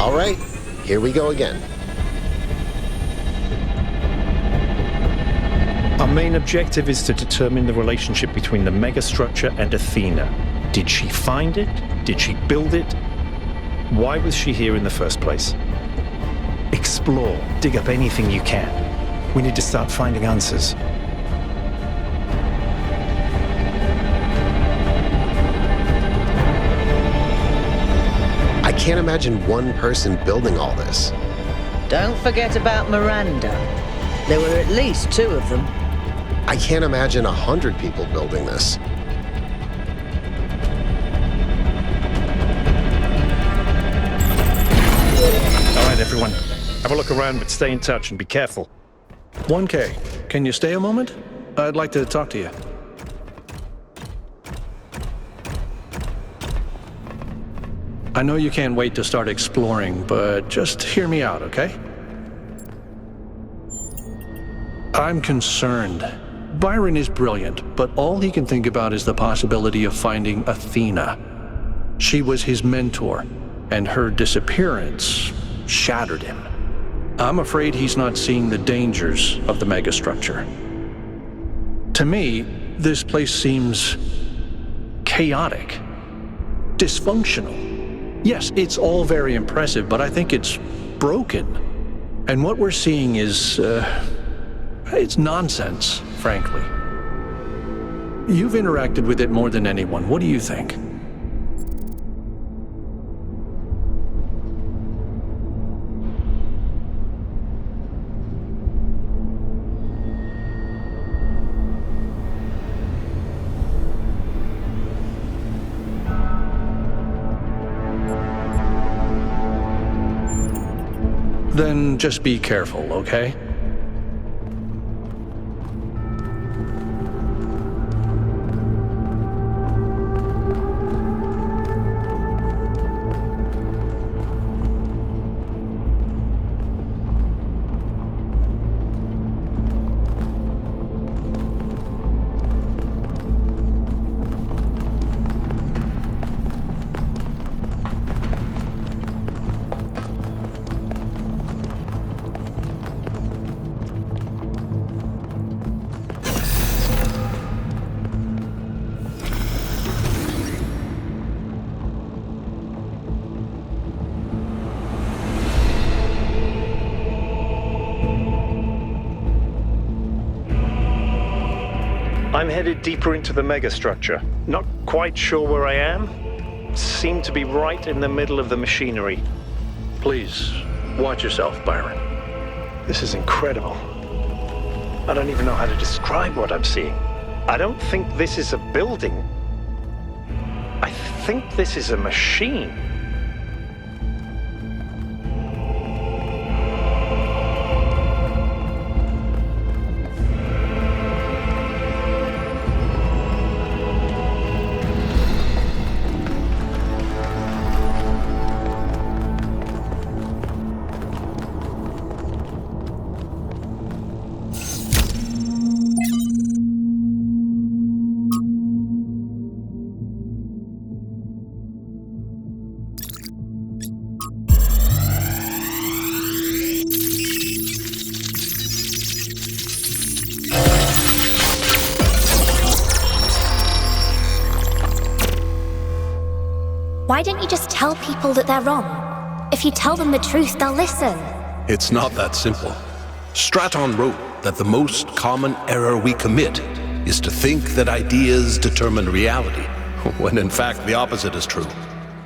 All right, here we go again. Our main objective is to determine the relationship between the Megastructure and Athena. Did she find it? Did she build it? Why was she here in the first place? Explore, dig up anything you can. We need to start finding answers. I can't imagine one person building all this. Don't forget about Miranda. There were at least 2 of them. I can't imagine 100 people building this. All right, everyone. Have a look around, but stay in touch and be careful. 1K, can you stay a moment? I'd like to talk to you. I know you can't wait to start exploring, but just hear me out, okay? I'm concerned. Byron is brilliant, but all he can think about is the possibility of finding Athena. She was his mentor, and her disappearance shattered him. I'm afraid he's not seeing the dangers of the Megastructure. To me, this place seems chaotic, dysfunctional. Yes, it's all very impressive, but I think it's broken. And what we're seeing is, it's nonsense, frankly. You've interacted with it more than anyone. What do you think? Then just be careful, okay? I'm headed deeper into the Megastructure. Not quite sure where I am. Seem to be right in the middle of the machinery. Please, watch yourself, Byron. This is incredible. I don't even know how to describe what I'm seeing. I don't think this is a building. I think this is a machine. Why don't you just tell people that they're wrong? If you tell them the truth, they'll listen. It's not that simple. Straton wrote that the most common error we commit is to think that ideas determine reality, when in fact the opposite is true.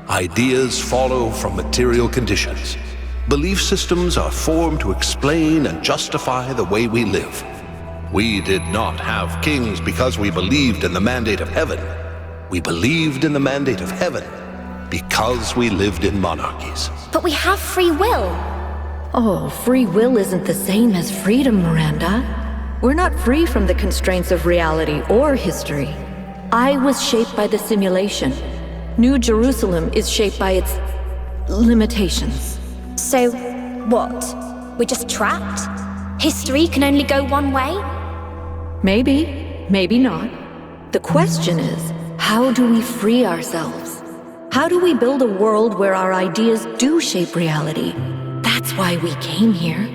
Ideas follow from material conditions. Belief systems are formed to explain and justify the way we live. We did not have kings because we believed in the mandate of heaven. We believed in the mandate of heaven because we lived in monarchies. But we have free will. Oh, free will isn't the same as freedom, Miranda. We're not free from the constraints of reality or history. I was shaped by the simulation. New Jerusalem is shaped by its limitations. So, what? We're just trapped? History can only go one way? Maybe, maybe not. The question is, how do we free ourselves? How do we build a world where our ideas do shape reality? That's why we came here.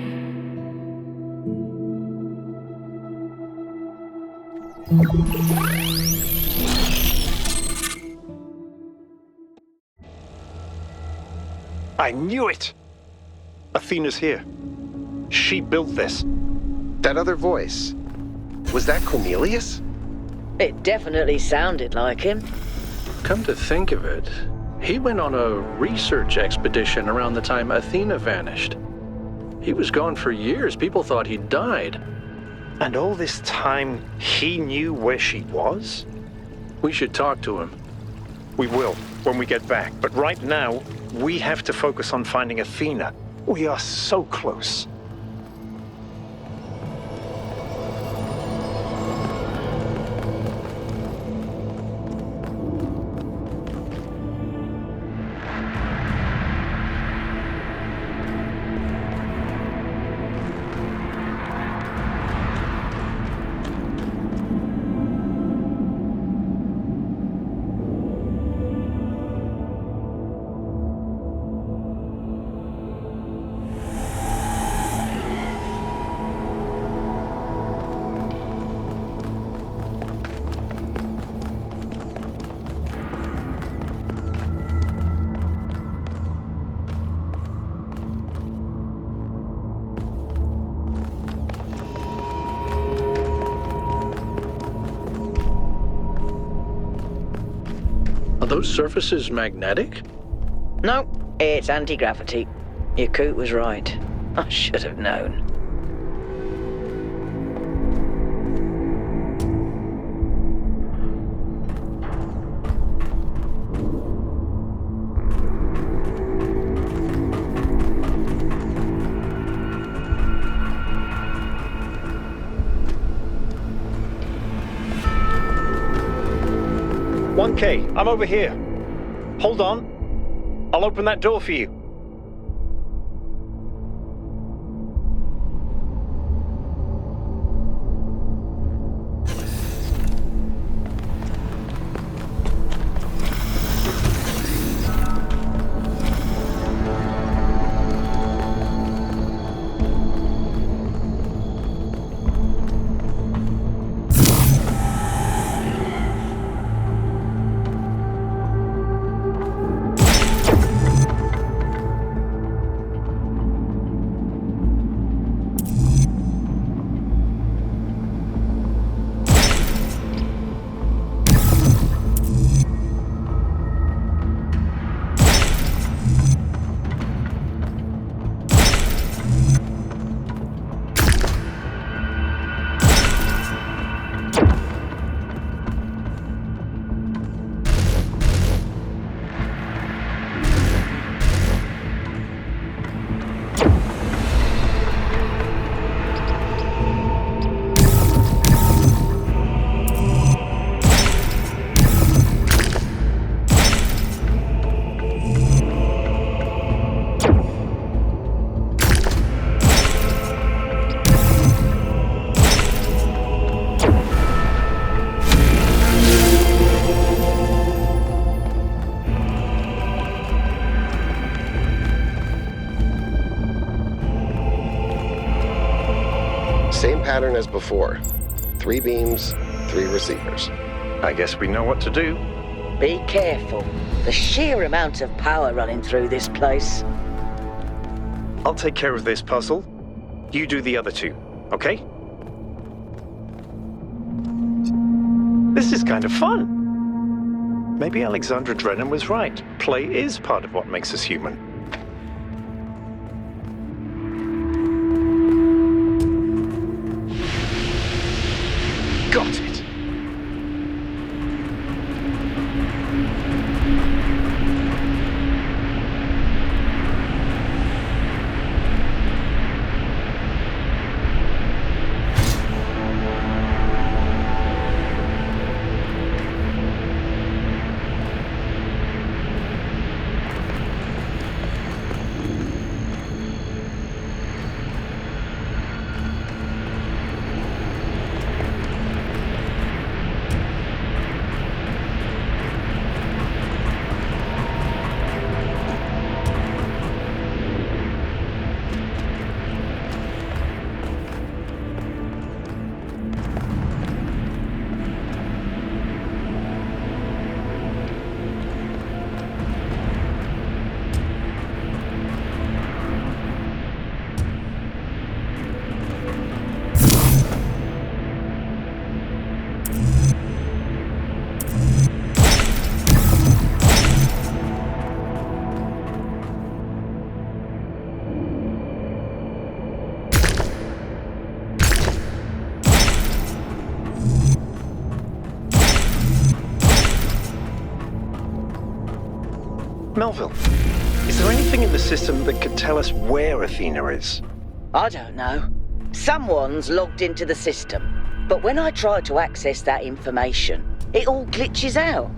I knew it! Athena's here. She built this. That other voice. Was that Cornelius? It definitely sounded like him. Come to think of it, he went on a research expedition around the time Athena vanished. He was gone for years. People thought he'd died. And all this time, he knew where she was? We should talk to him. We will, when we get back. But right now, we have to focus on finding Athena. We are so close. Are those surfaces magnetic? No, it's anti-gravity. Yakut was right. I should have known. I'm over here. Hold on. I'll open that door for you. Same pattern as before. 3 beams, 3 receivers. I guess we know what to do. Be careful. The sheer amount of power running through this place. I'll take care of this puzzle. You do the other 2, okay? This is kind of fun. Maybe Alexandra Drennan was right. Play is part of what makes us human. Got it. Melville, is there anything in the system that could tell us where Athena is? I don't know. Someone's logged into the system, but when I try to access that information, it all glitches out.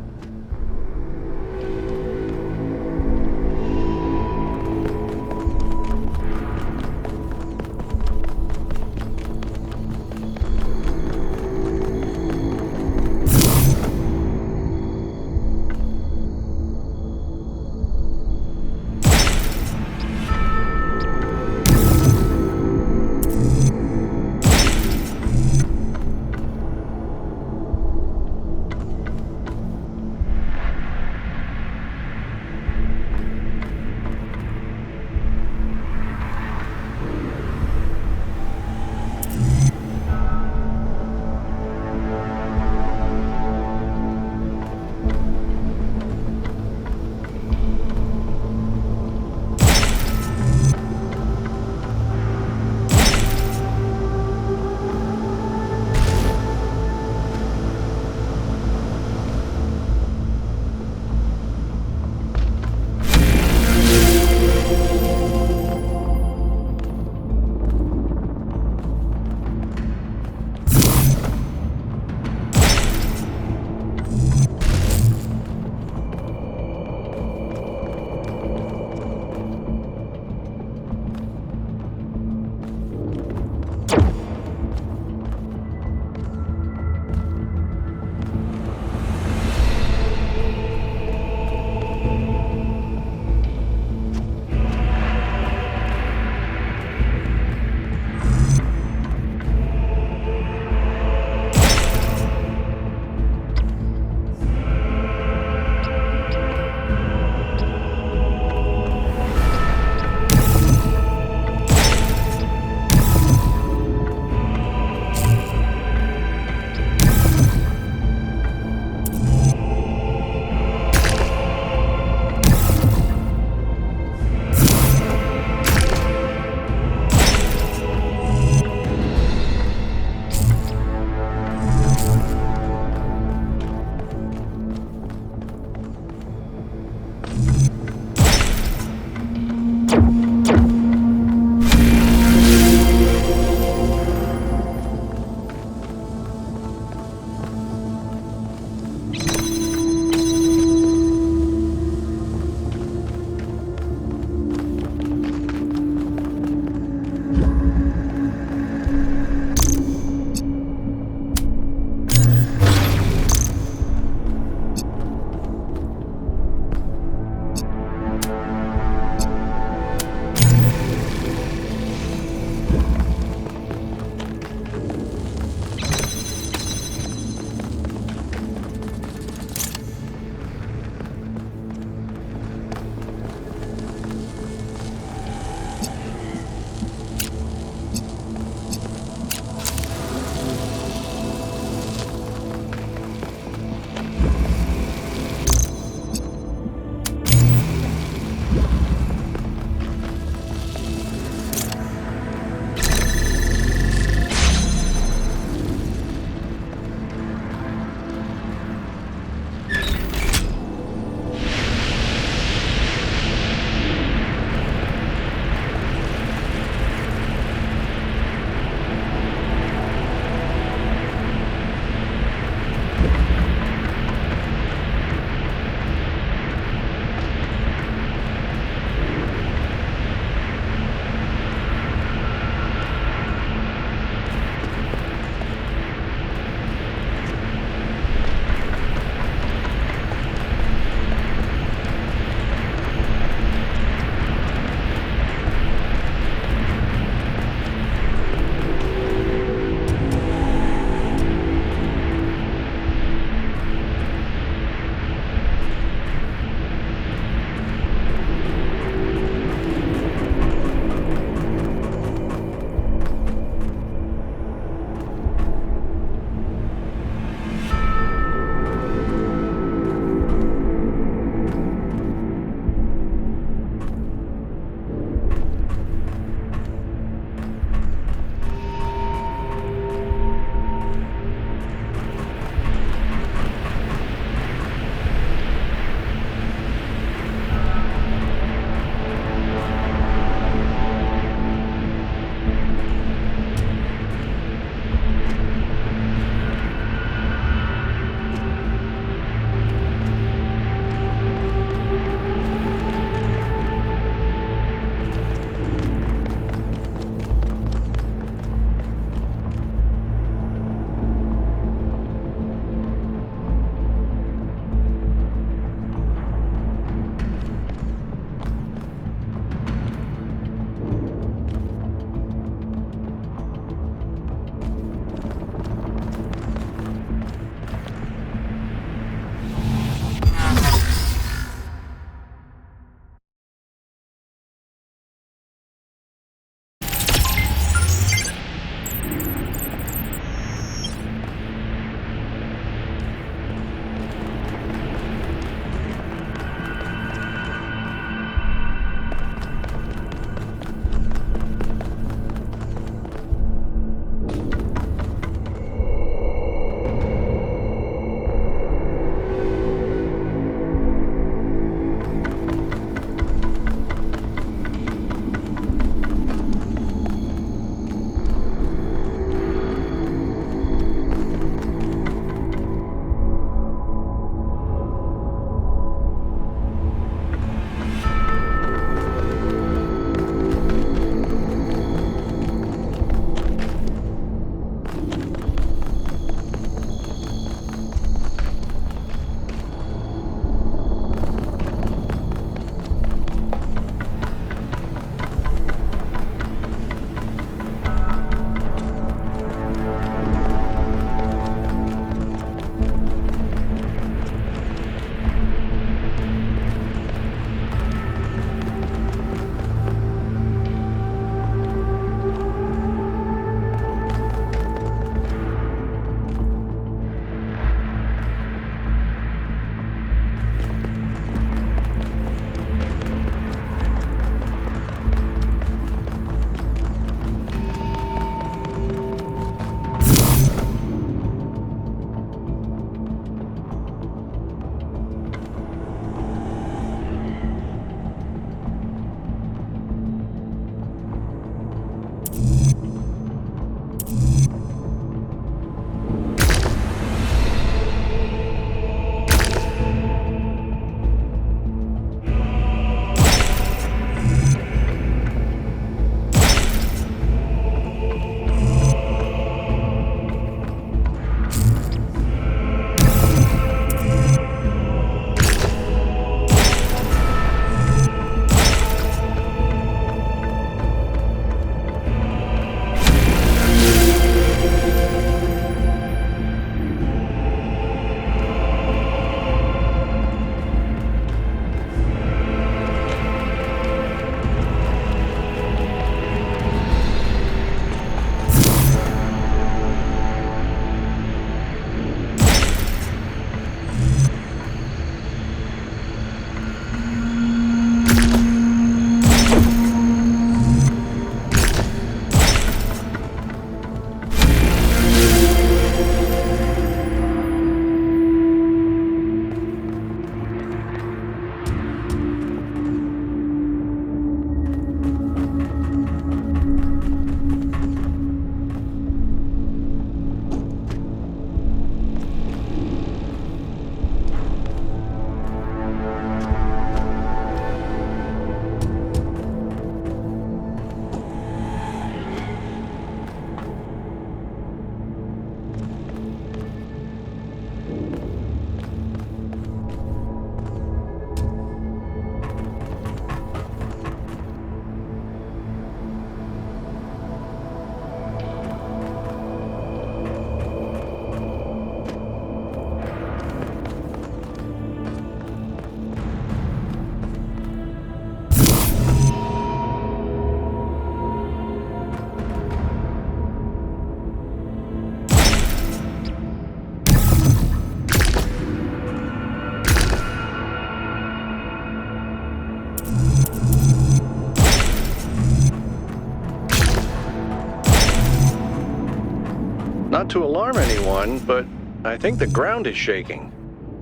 Not to alarm anyone, but I think the ground is shaking.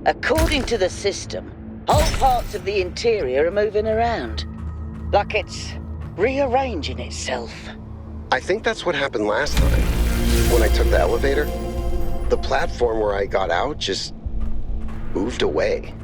According to the system, whole parts of the interior are moving around. Like it's rearranging itself. I think that's what happened last time. When I took the elevator, the platform where I got out just moved away.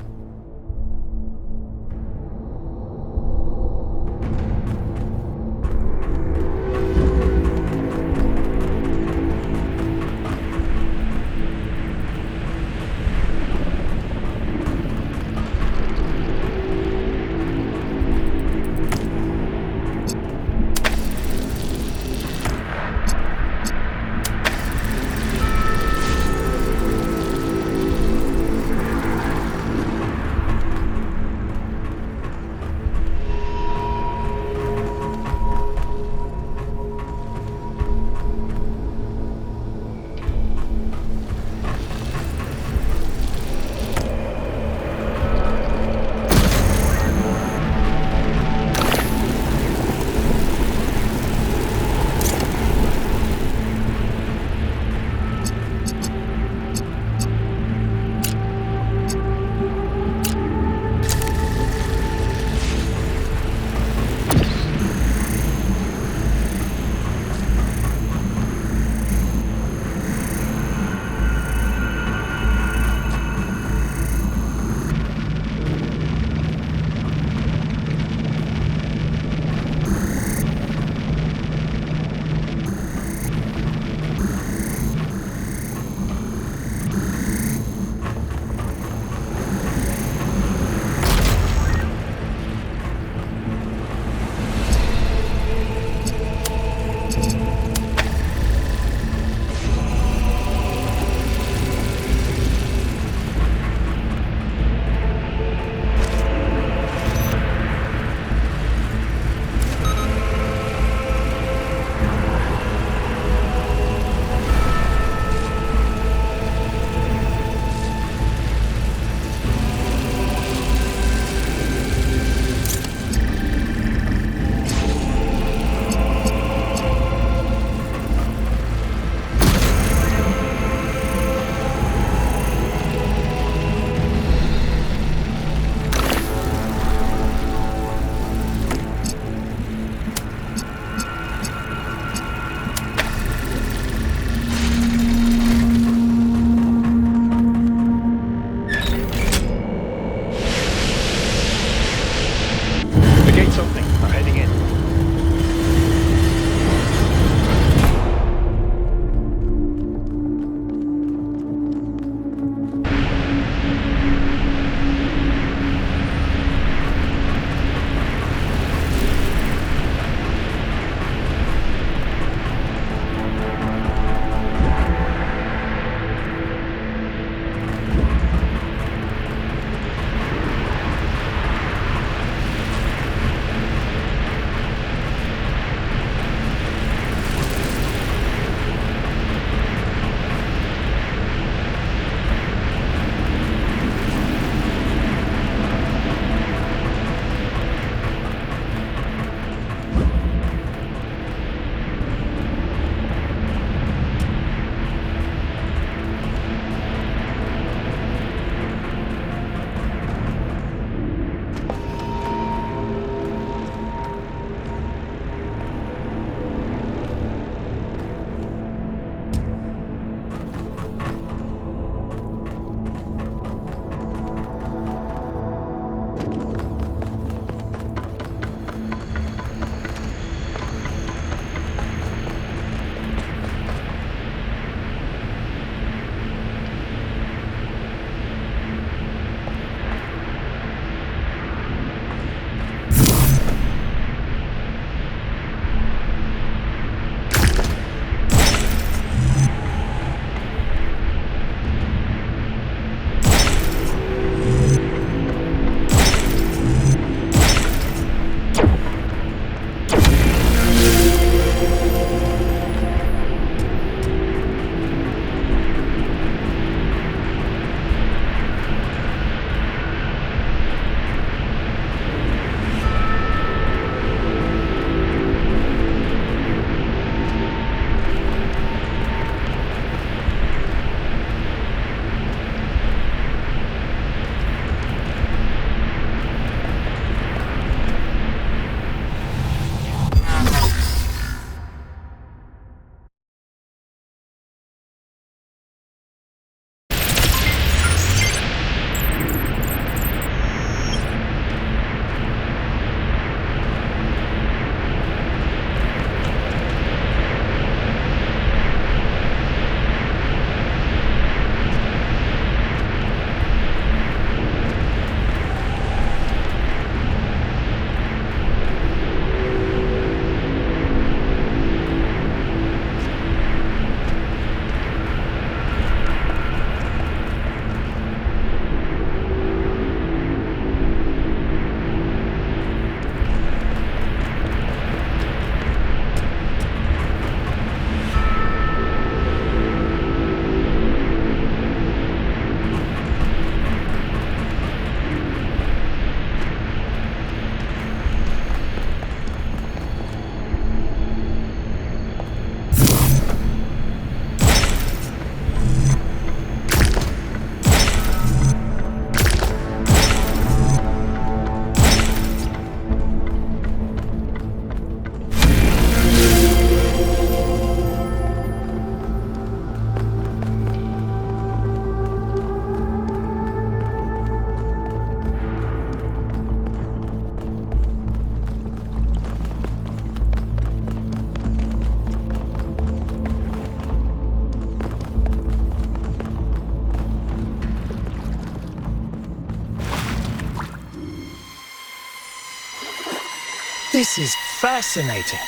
This is fascinating.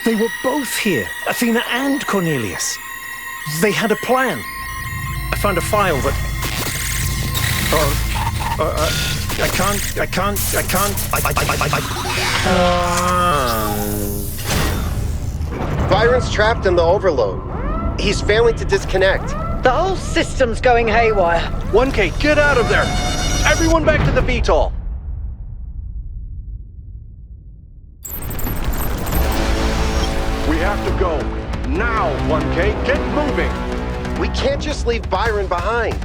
They were both here, Athena and Cornelius. They had a plan. I found a file that... I can't... Byron's trapped in the overload. He's failing to disconnect. The whole system's going haywire. 1K, get out of there! Everyone back to the VTOL! We have to go. Now, 1K, get moving! We can't just leave Byron behind.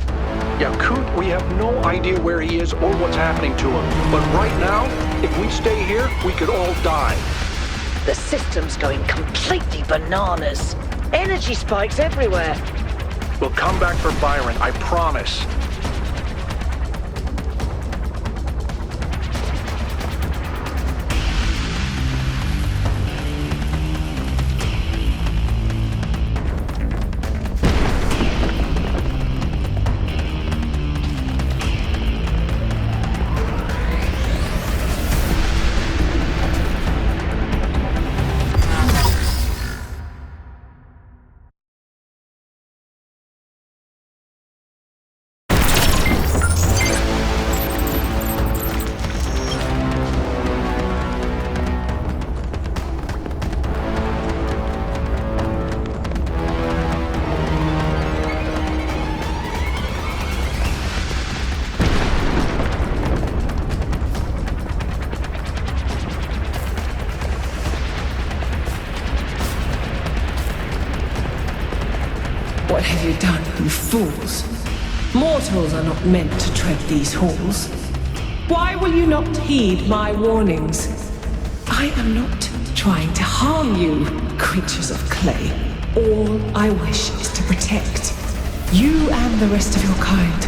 Yeah, Coot, we have no idea where he is or what's happening to him. But right now, if we stay here, we could all die. The system's going completely bananas. Energy spikes everywhere. We'll come back for Byron, I promise. What have you done, you fools? Mortals are not meant to tread these halls. Why will you not heed my warnings? I am not trying to harm you, creatures of clay. All I wish is to protect you and the rest of your kind.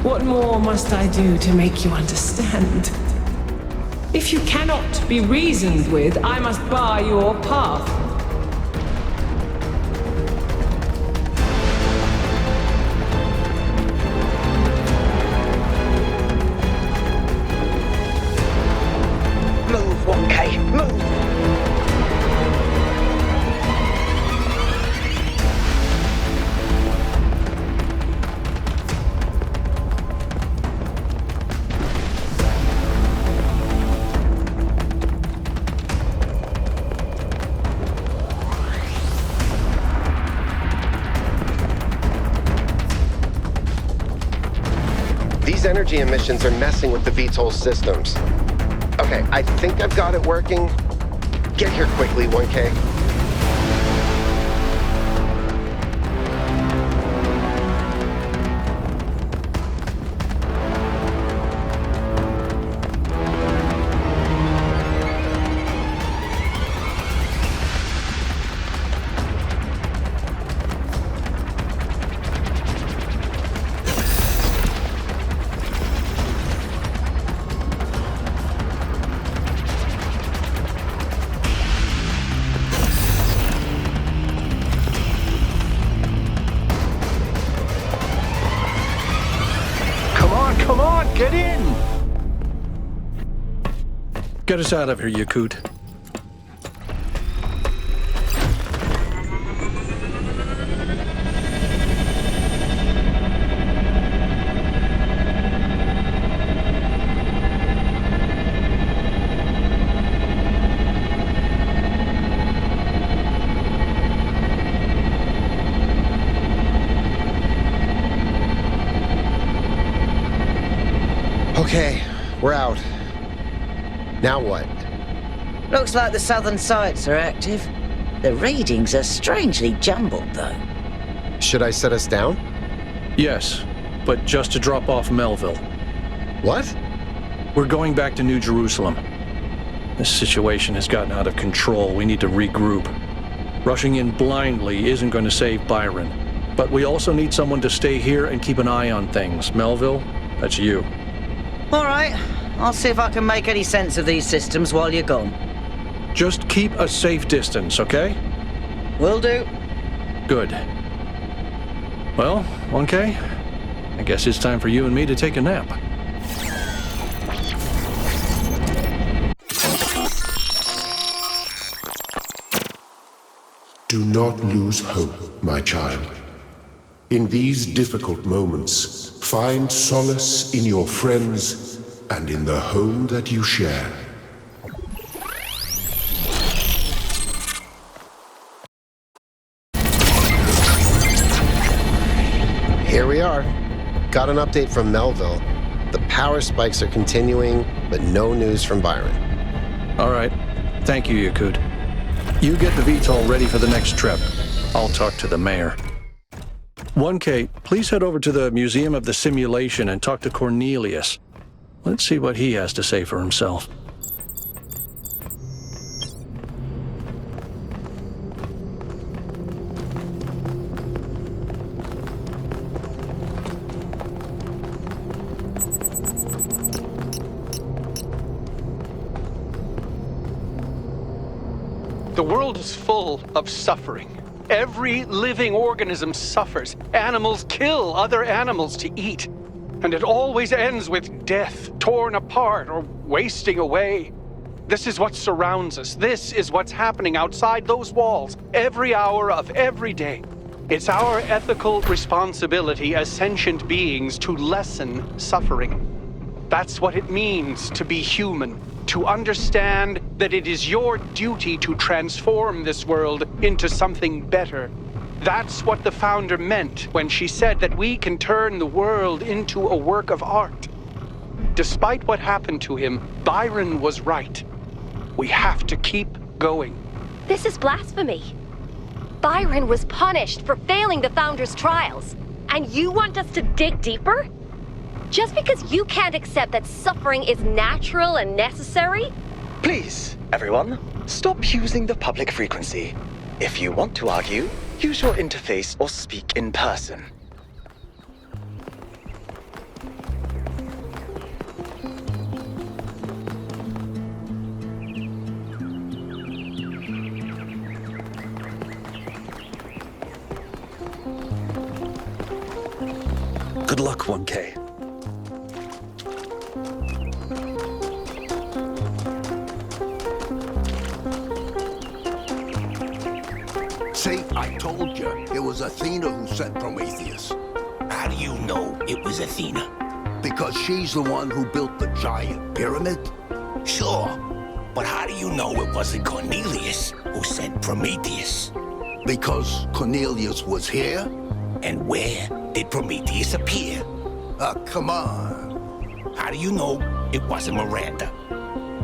What more must I do to make you understand? If you cannot be reasoned with, I must bar your path. Move, 1K, move! These energy emissions are messing with the VTOL systems. Okay, I think I've got it working. Get here quickly, 1K. Come on, get in! Get us out of here, Yakut. Okay, we're out. Now what? Looks like the southern sites are active. The readings are strangely jumbled, though. Should I set us down? Yes, but just to drop off Melville. What? We're going back to New Jerusalem. This situation has gotten out of control. We need to regroup. Rushing in blindly isn't going to save Byron. But we also need someone to stay here and keep an eye on things. Melville, that's you. All right, I'll see if I can make any sense of these systems while you're gone. Just keep a safe distance, okay? Will do. Good. Well, 1K, I guess it's time for you and me to take a nap. Do not lose hope, my child. In these difficult moments, find solace in your friends and in the home that you share. Here we are. Got an update from Melville. The power spikes are continuing, but no news from Byron. All right. Thank you, Yakud. You get the VTOL ready for the next trip. I'll talk to the mayor. 1K, please head over to the Museum of the Simulation and talk to Cornelius. Let's see what he has to say for himself. The world is full of suffering. Every living organism suffers. Animals kill other animals to eat. And it always ends with death, torn apart or wasting away. This is what surrounds us. This is what's happening outside those walls, every hour of every day. It's our ethical responsibility as sentient beings to lessen suffering. That's what it means to be human. To understand that it is your duty to transform this world into something better. That's what the founder meant when she said that we can turn the world into a work of art. Despite what happened to him, Byron was right. We have to keep going. This is blasphemy. Byron was punished for failing the founder's trials, and you want us to dig deeper? Just because you can't accept that suffering is natural and necessary? Please, everyone, stop using the public frequency. If you want to argue, use your interface or speak in person. Good luck, 1K. See, I told you, it was Athena who sent Prometheus. How do you know it was Athena? Because she's the one who built the giant pyramid. Sure, but how do you know it wasn't Cornelius who sent Prometheus? Because Cornelius was here? And where did Prometheus appear? Come on. How do you know it wasn't Miranda?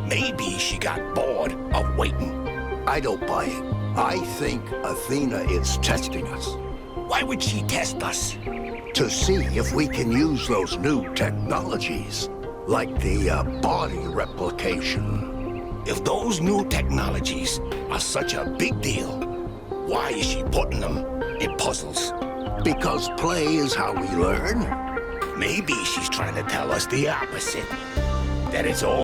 Maybe she got bored of waiting. I don't buy it. I think Athena is testing us. Why would she test us? To see if we can use those new technologies, like the body replication. If those new technologies are such a big deal, why is she putting them in puzzles? Because play is how we learn. Maybe she's trying to tell us the opposite. That it's all